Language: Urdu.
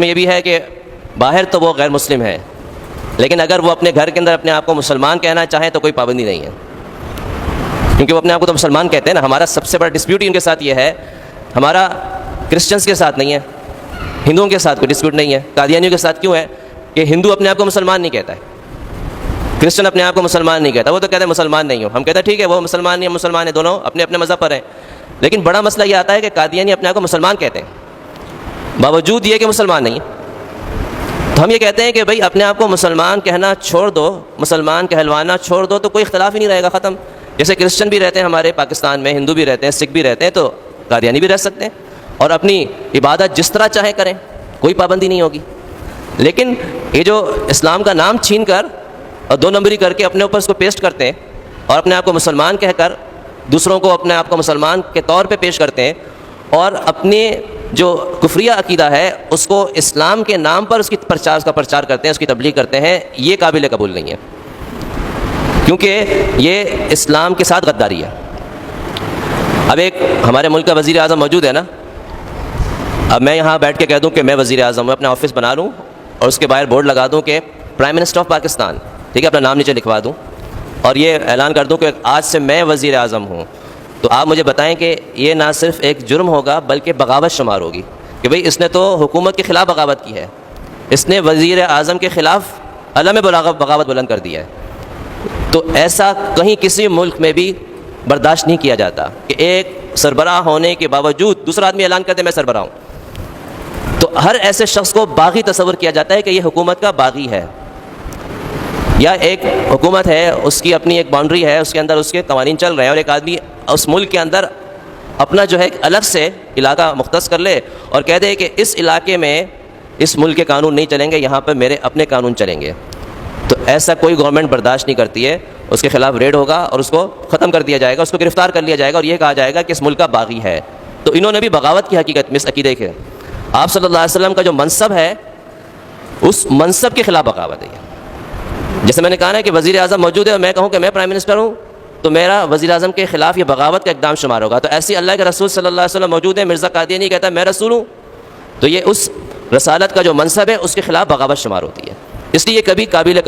میں یہ بھی ہے کہ باہر تو وہ غیر مسلم ہے، لیکن اگر وہ اپنے گھر کے اندر اپنے آپ کو مسلمان کہنا چاہیں تو کوئی پابندی نہیں ہے، کیونکہ وہ اپنے آپ کو تو مسلمان کہتے ہیں نا۔ ہمارا سب سے بڑا ڈسپیوٹ ان کے ساتھ یہ ہے، ہمارا کرسچنس کے ساتھ نہیں ہے، ہندوؤں کے ساتھ کوئی ڈسپیوٹ نہیں ہے۔ قادیانیوں کے ساتھ کیوں ہے کہ ہندو اپنے آپ کو مسلمان نہیں کہتا ہے، کرسچن اپنے آپ کو مسلمان نہیں کہتا، وہ تو کہتے ہیں مسلمان نہیں ہو، ہم کہتے ہیں ٹھیک ہے وہ مسلمان نہیں، ہم مسلمان ہیں، دونوں اپنے اپنے مذہب پر ہیں۔ لیکن بڑا مسئلہ یہ آتا ہے کہ قادیانی اپنے آپ کو مسلمان کہتے ہیں باوجود یہ کہ مسلمان نہیں ہیں۔ تو ہم یہ کہتے ہیں کہ بھائی اپنے آپ کو مسلمان کہنا چھوڑ دو، مسلمان کہلوانا چھوڑ دو، تو کوئی اختلاف ہی نہیں رہے گا، ختم۔ جیسے کرسچن بھی رہتے ہیں ہمارے پاکستان میں، ہندو بھی رہتے ہیں، سکھ بھی رہتے ہیں، تو قادیانی بھی رہ سکتے ہیں اور اپنی عبادت جس طرح چاہیں کریں، کوئی پابندی نہیں ہوگی۔ لیکن یہ جو اسلام کا نام چھین کر اور دو نمبری کر کے اپنے اوپر اس کو پیسٹ کرتے ہیں اور اپنے آپ کو مسلمان کہہ کر دوسروں کو اپنے آپ کو مسلمان کے طور پہ پیش کرتے ہیں، اور اپنے جو کفریہ عقیدہ ہے اس کو اسلام کے نام پر اس کا پرچار کرتے ہیں، اس کی تبلیغ کرتے ہیں، یہ قابل قبول نہیں ہے، کیونکہ یہ اسلام کے ساتھ غداری ہے۔ اب ایک ہمارے ملک کا وزیر اعظم موجود ہے نا، اب میں یہاں بیٹھ کے کہہ دوں کہ میں وزیر اعظم ہوں، اپنا آفس بنا لوں اور اس کے باہر بورڈ لگا دوں کہ پرائم منسٹر آف پاکستان، ٹھیک ہے، اپنا نام نیچے لکھوا دوں اور یہ اعلان کر دوں کہ آج سے میں وزیر اعظم ہوں، تو آپ مجھے بتائیں کہ یہ نہ صرف ایک جرم ہوگا بلکہ بغاوت شمار ہوگی کہ بھئی اس نے تو حکومت کے خلاف بغاوت کی ہے، اس نے وزیر اعظم کے خلاف علم بغاوت بلند کر دیا ہے۔ تو ایسا کہیں کسی ملک میں بھی برداشت نہیں کیا جاتا کہ ایک سربراہ ہونے کے باوجود دوسرا آدمی اعلان کرتے میں سربراہ ہوں، تو ہر ایسے شخص کو باغی تصور کیا جاتا ہے کہ یہ حکومت کا باغی ہے، یا ایک حکومت ہے اس کی اپنی ایک باؤنڈری ہے، اس کے اندر اس کے قوانین چل رہے ہیں، اور ایک آدمی اس ملک کے اندر اپنا جو ہے الگ سے علاقہ مختص کر لے اور کہہ دے کہ اس علاقے میں اس ملک کے قانون نہیں چلیں گے، یہاں پر میرے اپنے قانون چلیں گے۔ تو ایسا کوئی گورنمنٹ برداشت نہیں کرتی ہے، اس کے خلاف ریڈ ہوگا اور اس کو ختم کر دیا جائے گا، اس کو گرفتار کر لیا جائے گا اور یہ کہا جائے گا کہ اس ملک کا باغی ہے۔ تو انہوں نے بھی بغاوت کی حقیقت میں اس عقیدے کے، آپ صلی اللہ علیہ وسلم کا جو منصب ہے اس منصب کے خلاف بغاوت ہے۔ جیسے میں نے کہا نا کہ وزیر اعظم موجود ہے اور میں کہوں کہ میں پرائم منسٹر ہوں، تو میرا وزیر اعظم کے خلاف یہ بغاوت کا اقدام شمار ہوگا۔ تو ایسی اللہ کے رسول صلی اللہ علیہ وسلم موجود ہے، مرزا قادیانی کہتا ہے میں رسول ہوں، تو یہ اس رسالت کا جو منصب ہے اس کے خلاف بغاوت شمار ہوتی ہے، اس لیے یہ کبھی قابل